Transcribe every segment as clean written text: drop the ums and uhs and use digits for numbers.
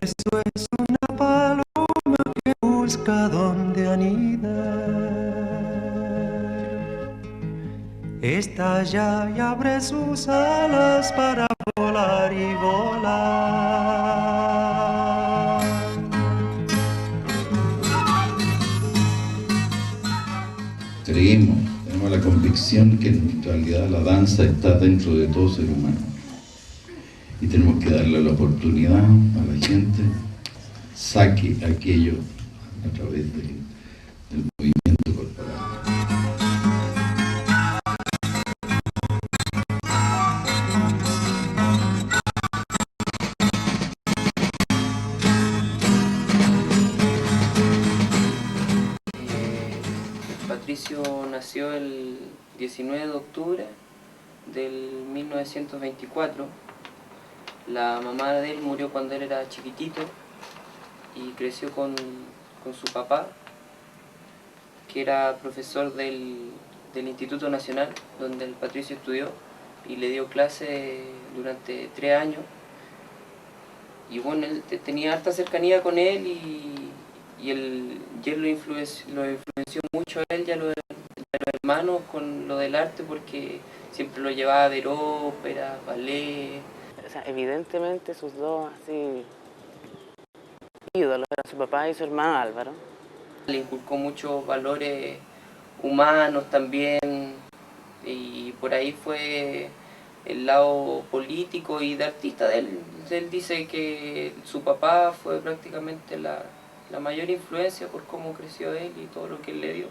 Eso es una paloma que busca donde anidar. Está ya y abre sus alas para volar y volar. Creemos, tenemos la convicción que en realidad la danza está dentro de todo ser humano. Y tenemos que darle la oportunidad a la gente, saque aquello a través del movimiento corporal. Patricio nació el 19 de octubre del 1924. La mamá de él murió cuando él era chiquitito y creció con su papá, que era profesor del Instituto Nacional, donde el Patricio estudió, y le dio clase durante 3 años. Y bueno, él tenía harta cercanía con él y él lo influenció mucho a él y a los hermanos con lo del arte, porque siempre lo llevaba a ver ópera, ballet. O sea, evidentemente sus dos así ídolos eran su papá y su hermano Álvaro. Le inculcó muchos valores humanos también, y por ahí fue el lado político y de artista de él. Él dice que su papá fue prácticamente la mayor influencia por cómo creció él y todo lo que él le dio.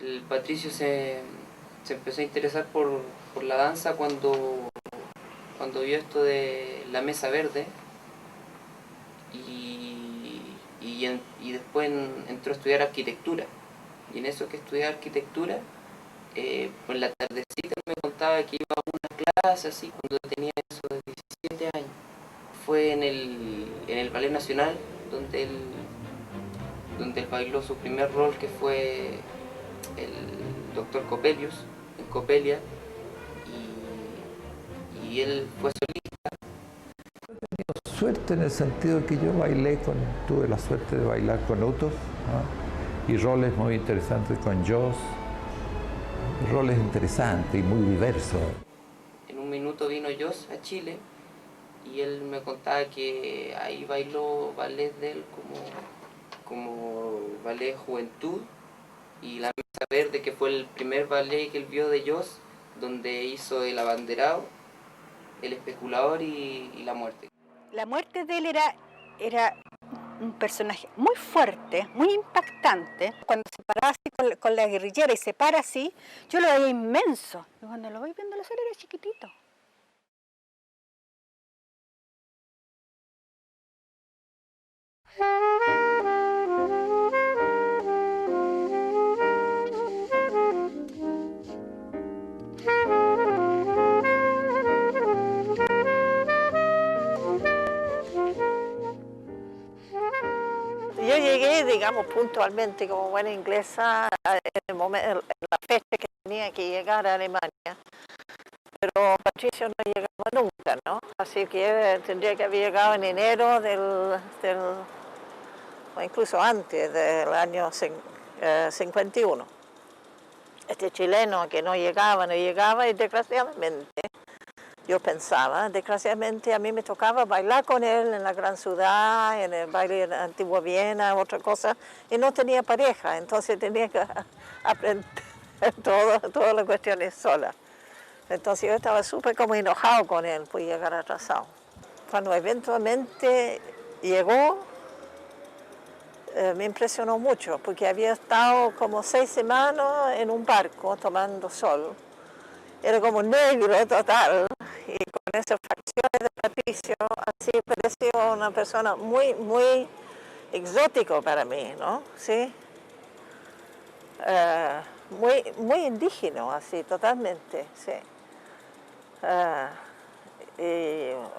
El Patricio se empezó a interesar por la danza cuando vio esto de la mesa verde, y después entró a estudiar arquitectura. Y en eso que estudiaba arquitectura, por la tardecita me contaba que iba a una clase así cuando tenía eso de 17 años. Fue en el Ballet Nacional donde él bailó su primer rol, que fue el doctor Coppelius en Coppelia, y él fue solista. Suerte en el sentido de que yo tuve la suerte de bailar con Utos, ¿no? Y roles muy interesantes con Joss, roles interesantes y muy diversos. En un minuto vino Joss a Chile y él me contaba que ahí bailó ballet de él como ballet Juventud, y la Mesa Verde, que fue el primer ballet que él vio de Joss, donde hizo el abanderado, el especulador y la muerte. La muerte de él era un personaje muy fuerte, muy impactante. Cuando se paraba así con la guerrillera y se para así, yo lo veía inmenso. Y cuando lo voy viendo la sala era chiquitito. Yo llegué, digamos, puntualmente como buena inglesa en la fecha que tenía que llegar a Alemania, pero Patricio no llegaba nunca, ¿no? Así que tendría que haber llegado en enero o incluso antes del año 51. Este chileno que no llegaba y desgraciadamente, yo pensaba, desgraciadamente a mí me tocaba bailar con él en la gran ciudad, en el baile de Antigua Viena, otra cosa, y no tenía pareja, entonces tenía que aprender todas las cuestiones sola. Entonces yo estaba súper como enojado con él por llegar atrasado. Cuando eventualmente llegó, me impresionó mucho, porque había estado como 6 semanas en un barco tomando sol. Era como negro total, y con esas facciones de Patricio, así parecía una persona muy, muy exótico para mí, ¿no? Sí. Muy indígena, así, totalmente, sí.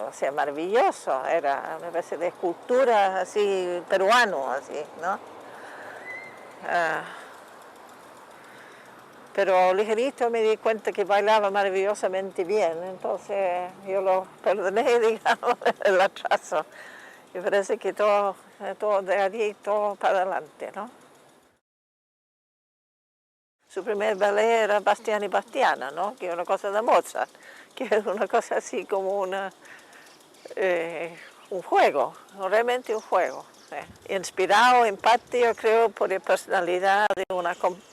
O sea, maravilloso, era una especie de escultura así, peruano, así, ¿no? Pero ligerito me di cuenta que bailaba maravillosamente bien, entonces yo lo perdoné, digamos, el atraso. Y parece que todo de allí, todo para adelante, ¿no? Su primer ballet era Bastián y Bastiana, ¿no? Que es una cosa de Mozart, que es una cosa así como un juego, realmente un juego. ¿Sí? Inspirado en parte, yo creo, por la personalidad de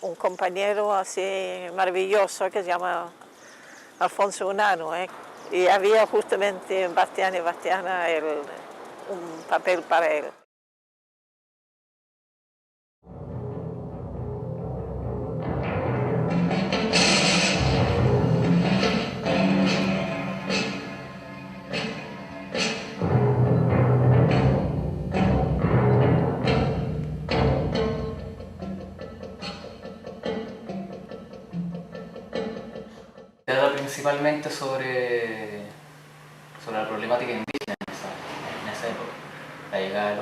un compañero así maravilloso que se llama Alfonso Unano. Y había justamente en Bastián y Bastiana un papel para él. Trata principalmente sobre la problemática indígena en esa época, la llegada de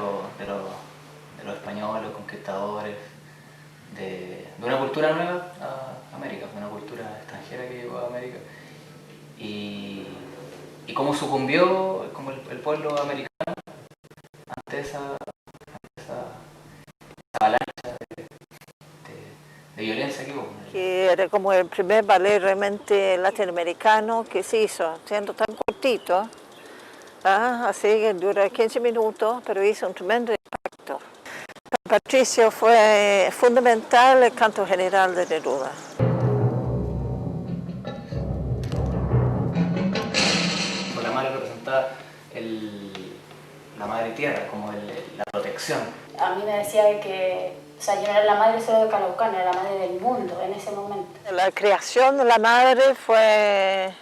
los españoles, los conquistadores, de una cultura nueva a América, una cultura extranjera que llegó a América, y cómo sucumbió como el pueblo americano ante esa avalancha de violencia que hubo. Que era como el primer ballet realmente latinoamericano que se hizo, siendo tan cortito, así que dura 15 minutos, pero hizo un tremendo impacto. Para Patricio fue fundamental el canto general de Neruda. Por la madre representaba la madre tierra, como la protección. A mí me decía que, o sea, yo no era la madre solo de Calaucán, era la madre del mundo en ese momento. La creación de la madre fue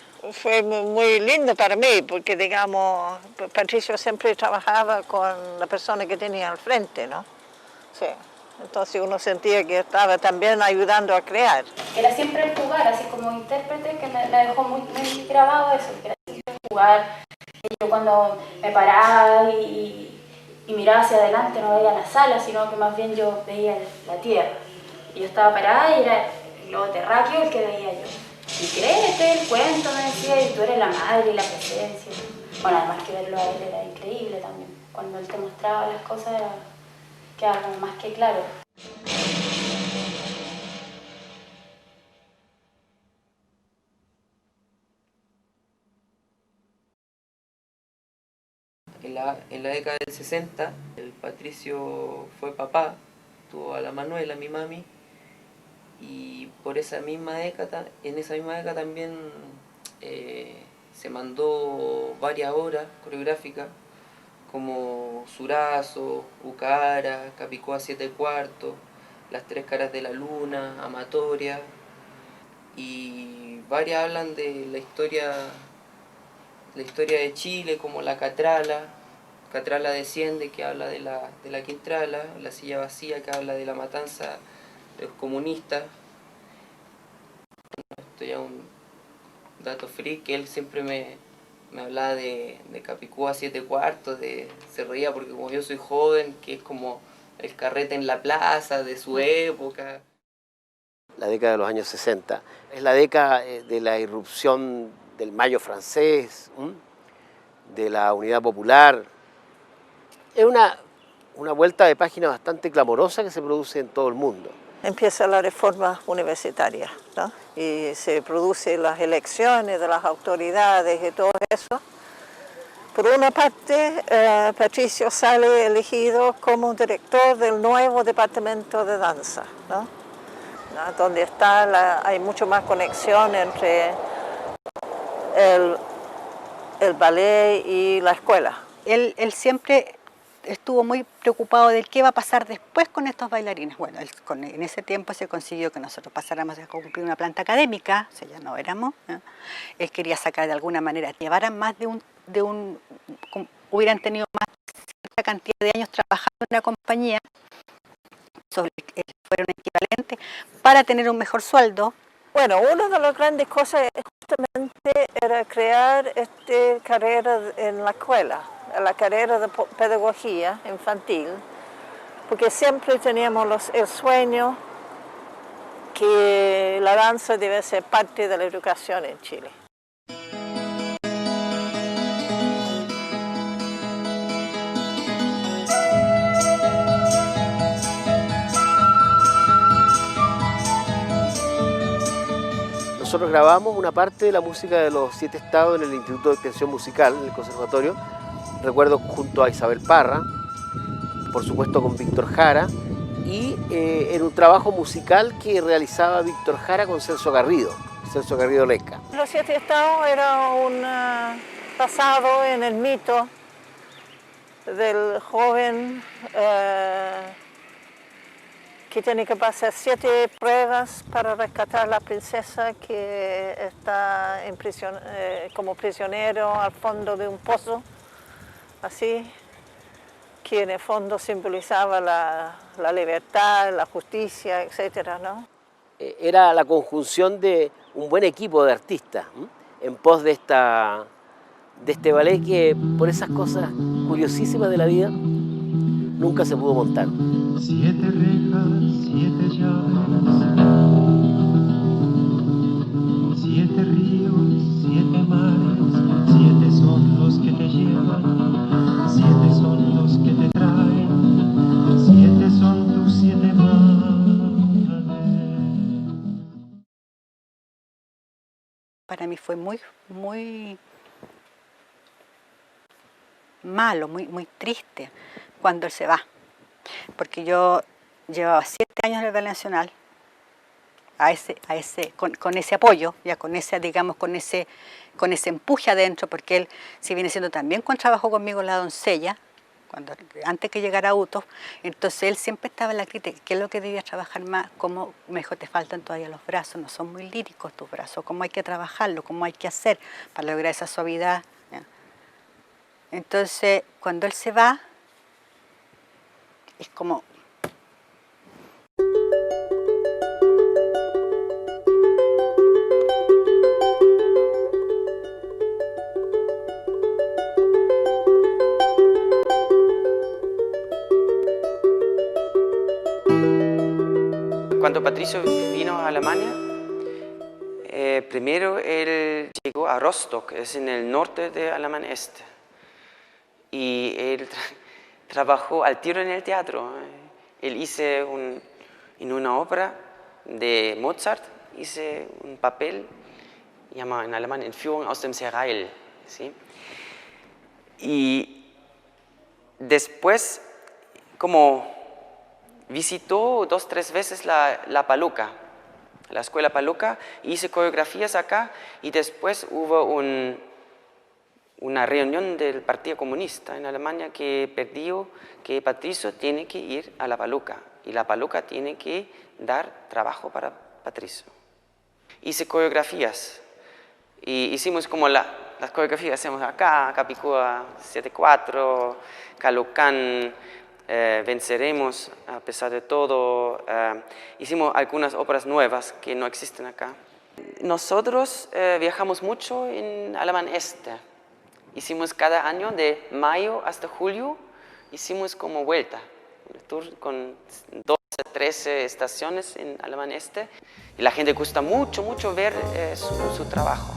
muy lindo para mí, porque digamos, Patricio siempre trabajaba con la persona que tenía al frente, ¿no? Sí. Entonces uno sentía que estaba también ayudando a crear. Era siempre el jugar, así como intérprete, que me dejó muy grabado eso, que era siempre el jugar. Y yo cuando me paraba y miraba hacia adelante no veía la sala, sino que más bien yo veía la tierra. Y yo estaba parada y era el globo terráqueo el que veía yo. Y créete el cuento, me decía, y tú eres la madre y la presencia. Bueno, además que verlo a él era increíble también. Cuando él te mostraba las cosas quedaba más que claro. En la década del 60, el Patricio fue papá, tuvo a la Manuela, mi mami, y por esa misma década, en esa misma década también se mandó varias obras coreográficas como Surazo, Ucara, Capicúa 7/4, Las Tres Caras de la Luna, Amatoria, y varias hablan de la historia de Chile, como La Catrala desciende, que habla de la Quintrala, La Silla Vacía, que habla de la matanza de los comunistas. Esto ya es un dato freak, que él siempre me hablaba de Capicúa 7/4, se reía porque como yo soy joven, que es como el carrete en la plaza de su época. La década de los años 60 es la década de la irrupción del Mayo francés, de la Unidad Popular. Es una vuelta de página bastante clamorosa que se produce en todo el mundo. Empieza la reforma universitaria, ¿no? Y se producen las elecciones de las autoridades y todo eso. Por una parte, Patricio sale elegido como director del nuevo departamento de danza, ¿no? Donde hay mucho más conexión entre el ballet y la escuela. Él siempre estuvo muy preocupado de qué va a pasar después con estos bailarines. Bueno, en ese tiempo se consiguió que nosotros pasáramos a cumplir una planta académica, o sea, ya no éramos, ¿no? Él quería sacar de alguna manera, llevaran más hubieran tenido más cierta cantidad de años trabajando en una compañía, sobre que fueron equivalentes, para tener un mejor sueldo. Bueno, una de las grandes cosas justamente era crear esta carrera en la escuela, la carrera de pedagogía infantil, porque siempre teníamos el sueño que la danza debe ser parte de la educación en Chile. Nosotros grabamos una parte de la música de los 7 estados en el Instituto de Extensión Musical, en el Conservatorio. Recuerdo junto a Isabel Parra, por supuesto con Víctor Jara, y en un trabajo musical que realizaba Víctor Jara con Celso Garrido Lesca. Los 7 estados era un basado en el mito del joven que tiene que pasar 7 pruebas para rescatar a la princesa que está como prisionero al fondo de un pozo, así, que en el fondo simbolizaba la libertad, la justicia, etcétera, ¿no? Era la conjunción de un buen equipo de artistas en pos de este ballet que, por esas cosas curiosísimas de la vida, nunca se pudo montar. 7 rejas, 7 llaves, 7 ríos, 7 mares, 7 son los que te llevan, 7 son los que te traen, 7 son tus 7 mares. Para mí fue muy malo, muy triste cuando él se va. Porque yo llevaba 7 años en el Ballet Nacional, con ese apoyo, ya con ese, digamos, con ese empuje adentro, porque él, si viene siendo también cuando trabajó conmigo La Doncella, antes que llegara a Uto, entonces él siempre estaba en la crítica, qué es lo que debías trabajar más, cómo mejor te faltan todavía los brazos, no son muy líricos tus brazos, cómo hay que trabajarlo, cómo hay que hacer para lograr esa suavidad. ¿Ya? Entonces, cuando él se va, es como... Cuando Patricio vino a Alemania, primero él llegó a Rostock, es en el norte de Alemania Este, y él trabajó al tiro en el teatro. Él hizo en una ópera de Mozart, hice un papel, llama en alemán Entführung aus dem Serail, ¿sí? Y después, como visitó 2 o 3 veces la Paluca, la escuela Paluca, hice coreografías acá y después hubo una reunión del Partido Comunista en Alemania que pidió que Patricio tiene que ir a la Paluca y la Paluca tiene que dar trabajo para Patricio. Hice coreografías y hicimos como las coreografías hacemos acá, Capicúa 7/4, Calocán, Venceremos a pesar de todo. Hicimos algunas óperas nuevas que no existen acá. Nosotros viajamos mucho en Alemán Este. Hicimos cada año de mayo hasta julio, hicimos como vuelta, un tour con 12, 13 estaciones en Alemán Este. Y la gente gusta mucho ver su trabajo.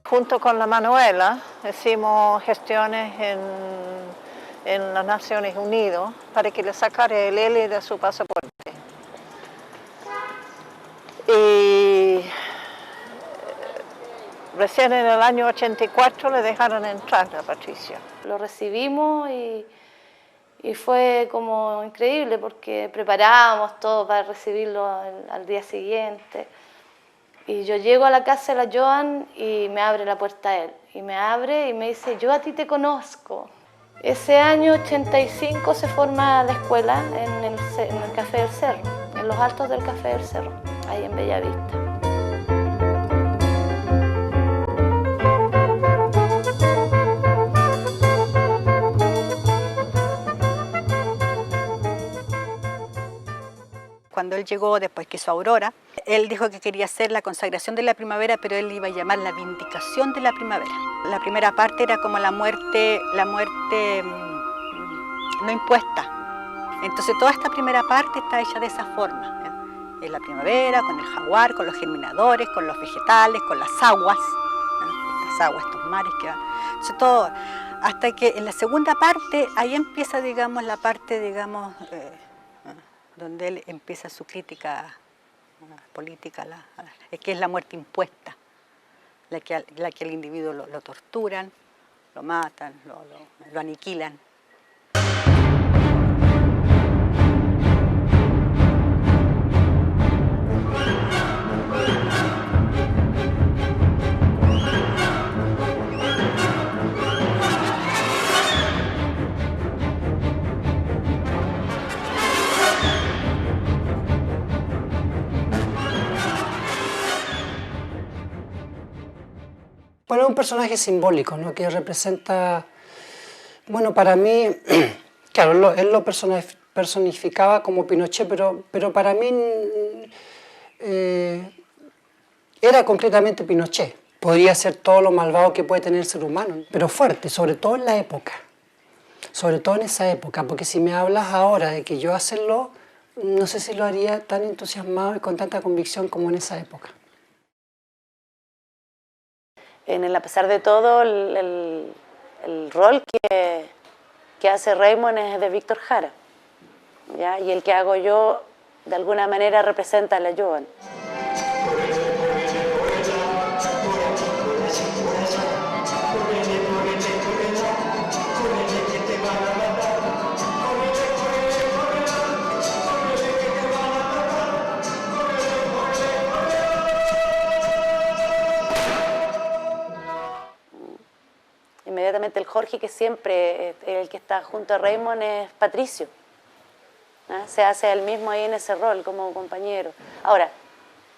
Junto con la Manuela hicimos gestiones en las Naciones Unidas para que le sacara el L de su pasaporte. Y recién en el año 84 le dejaron entrar a Patricio. Lo recibimos y fue como increíble porque preparábamos todo para recibirlo al día siguiente. Y yo llego a la casa de la Joan y me abre la puerta él. Y me abre y me dice, yo a ti te conozco. Ese año 85 se forma la escuela en el Café del Cerro, en los altos del Café del Cerro, ahí en Bellavista. Cuando él llegó, después que hizo Aurora, él dijo que quería hacer la consagración de la primavera, pero él iba a llamar la vindicación de la primavera. La primera parte era como la muerte no impuesta. Entonces toda esta primera parte está hecha de esa forma. En la primavera, con el jaguar, con los germinadores, con los vegetales, con las aguas, estas aguas, estos mares que van. Entonces todo, hasta que en la segunda parte, ahí empieza, digamos, la parte, digamos, donde él empieza su crítica política, que es la muerte impuesta, la que al individuo lo torturan, lo matan, lo aniquilan. Bueno, es un personaje simbólico, ¿no? Que representa, bueno, para mí, claro, él lo personificaba como Pinochet, pero para mí era concretamente Pinochet. Podría ser todo lo malvado que puede tener el ser humano, pero fuerte, sobre todo en la época, sobre todo en esa época, porque si me hablas ahora de que yo hacerlo, no sé si lo haría tan entusiasmado y con tanta convicción como en esa época. En el A pesar de todo, el rol que hace Raymond es de Víctor Jara, ¿ya? Y el que hago yo, de alguna manera, representa a la Joan. Inmediatamente el Jorge, que siempre el que está junto a Raymond, es Patricio. ¿Ah? Se hace él mismo ahí en ese rol como compañero. Ahora,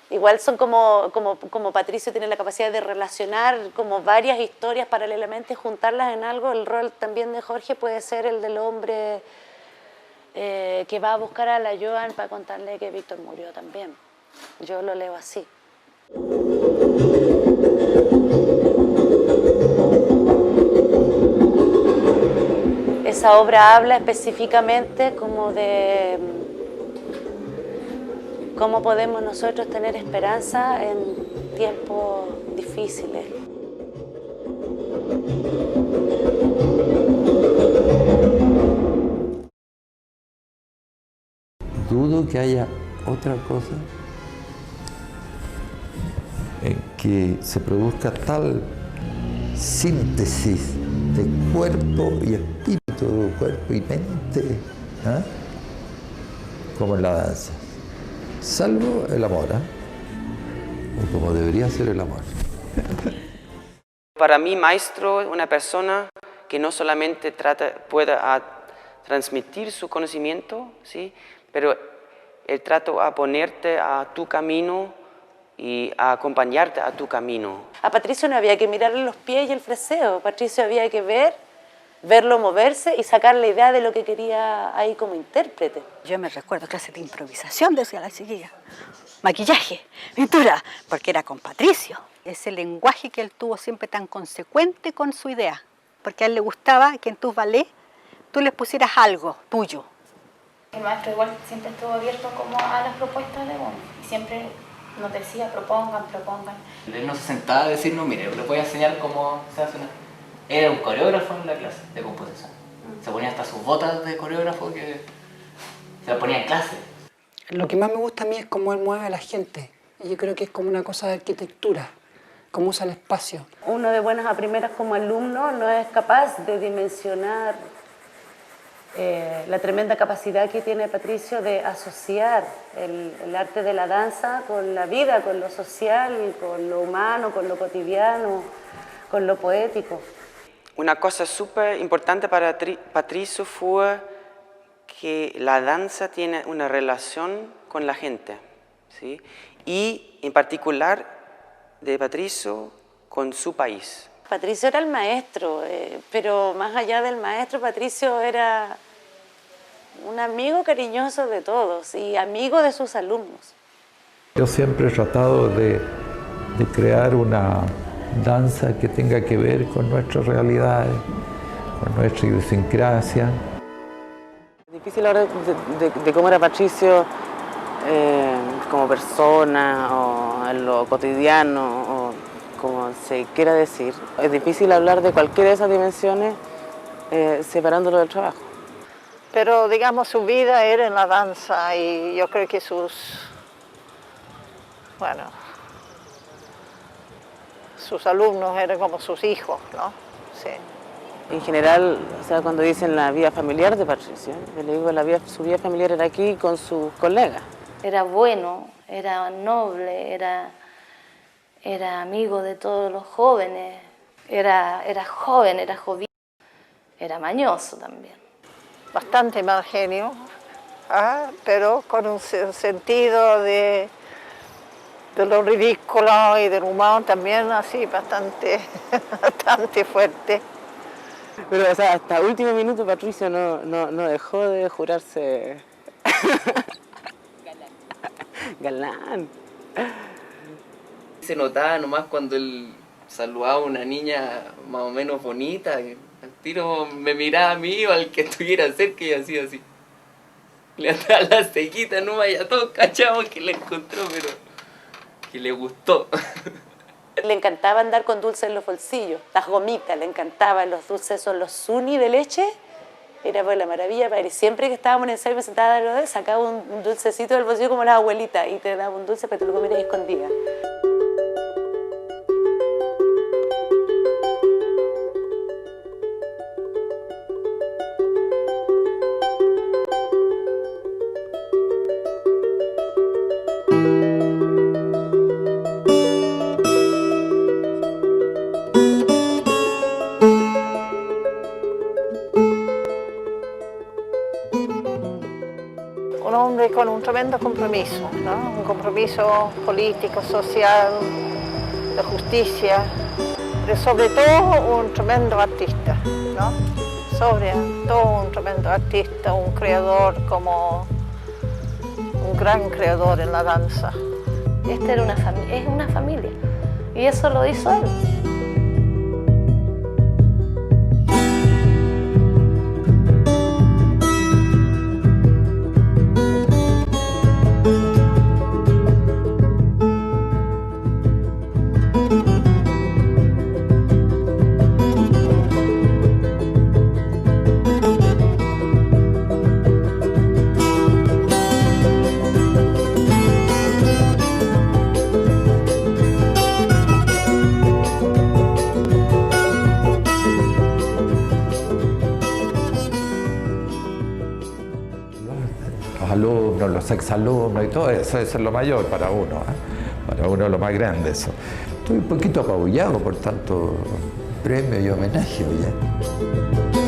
igual son como Patricio tiene la capacidad de relacionar como varias historias paralelamente y juntarlas en algo, el rol también de Jorge puede ser el del hombre que va a buscar a la Joan para contarle que Víctor murió también. Yo lo leo así. Esa obra habla específicamente como de cómo podemos nosotros tener esperanza en tiempos difíciles. Dudo que haya otra cosa en que se produzca tal síntesis de cuerpo y espíritu, cuerpo y mente, ¿eh? Como en la danza, salvo el amor, o como debería ser el amor. Para mí, maestro es una persona que no solamente pueda transmitir su conocimiento, ¿sí? Pero el trato a ponerte a tu camino y a acompañarte a tu camino. A Patricio no había que mirarle los pies y el freseo, a Patricio había que verlo moverse y sacar la idea de lo que quería ahí como intérprete. Yo me recuerdo clases de improvisación, decía la chiquilla, maquillaje, pintura, porque era con Patricio. Ese lenguaje que él tuvo siempre tan consecuente con su idea, porque a él le gustaba que en tus ballets tú les pusieras algo tuyo. El maestro igual siempre estuvo abierto como a las propuestas de uno y siempre nos decía propongan. Él no se sentaba a decir, no, mire, le voy a enseñar cómo se hace una... Era un coreógrafo en la clase de composición. Se ponía hasta sus botas de coreógrafo que se las ponía en clase. Lo que más me gusta a mí es cómo él mueve a la gente. Y yo creo que es como una cosa de arquitectura, cómo usa el espacio. Uno de buenas a primeras como alumno no es capaz de dimensionar la tremenda capacidad que tiene Patricio de asociar el arte de la danza con la vida, con lo social, con lo humano, con lo cotidiano, con lo poético. Una cosa súper importante para Patricio fue que la danza tiene una relación con la gente, ¿sí? Y en particular de Patricio con su país. Patricio era el maestro, pero más allá del maestro, Patricio era un amigo cariñoso de todos y amigo de sus alumnos. Yo siempre he tratado de crear una danza que tenga que ver con nuestras realidades, con nuestra idiosincrasia. Difícil hablar de cómo era Patricio como persona o en lo cotidiano o como se quiera decir. Es difícil hablar de cualquiera de esas dimensiones separándolo del trabajo. Pero digamos su vida era en la danza y yo creo que sus alumnos eran como sus hijos, ¿no? Sí. En general, o sea, cuando dicen la vida familiar de Patricio, yo le digo su vida familiar era aquí con sus colegas. Era bueno, era noble, era amigo de todos los jóvenes, era joven, era jovial, era mañoso también. Bastante mal genio, pero con un sentido de lo ridículo y del humor también así bastante fuerte. Pero o sea, hasta último minuto Patricio no dejó de jurarse galán. Se notaba nomás cuando él saludaba a una niña más o menos bonita, y al tiro me miraba a mí o al que estuviera cerca y hacía así. Le ataba la cequita, no vaya todos cachados que le encontró, pero que le gustó. Le encantaba andar con dulces en los bolsillos, las gomitas, le encantaban los dulces, son los Zuni de leche, era pues la maravilla para él. Siempre que estábamos en el ensayo me sentaba a dar, sacaba un dulcecito del bolsillo como la abuelita y te daba un dulce para que te lo comieras escondida. Un hombre con un tremendo compromiso, ¿no? Un compromiso político, social, de justicia, pero sobre todo un tremendo artista, ¿no? Sobre todo un tremendo artista, un creador como un gran creador en la danza. Esta era es una familia y eso lo hizo él. Alumnos, los exalumnos y todo eso es lo mayor para uno, para uno lo más grande eso. Estoy un poquito apabullado por tanto premio y homenaje, oye.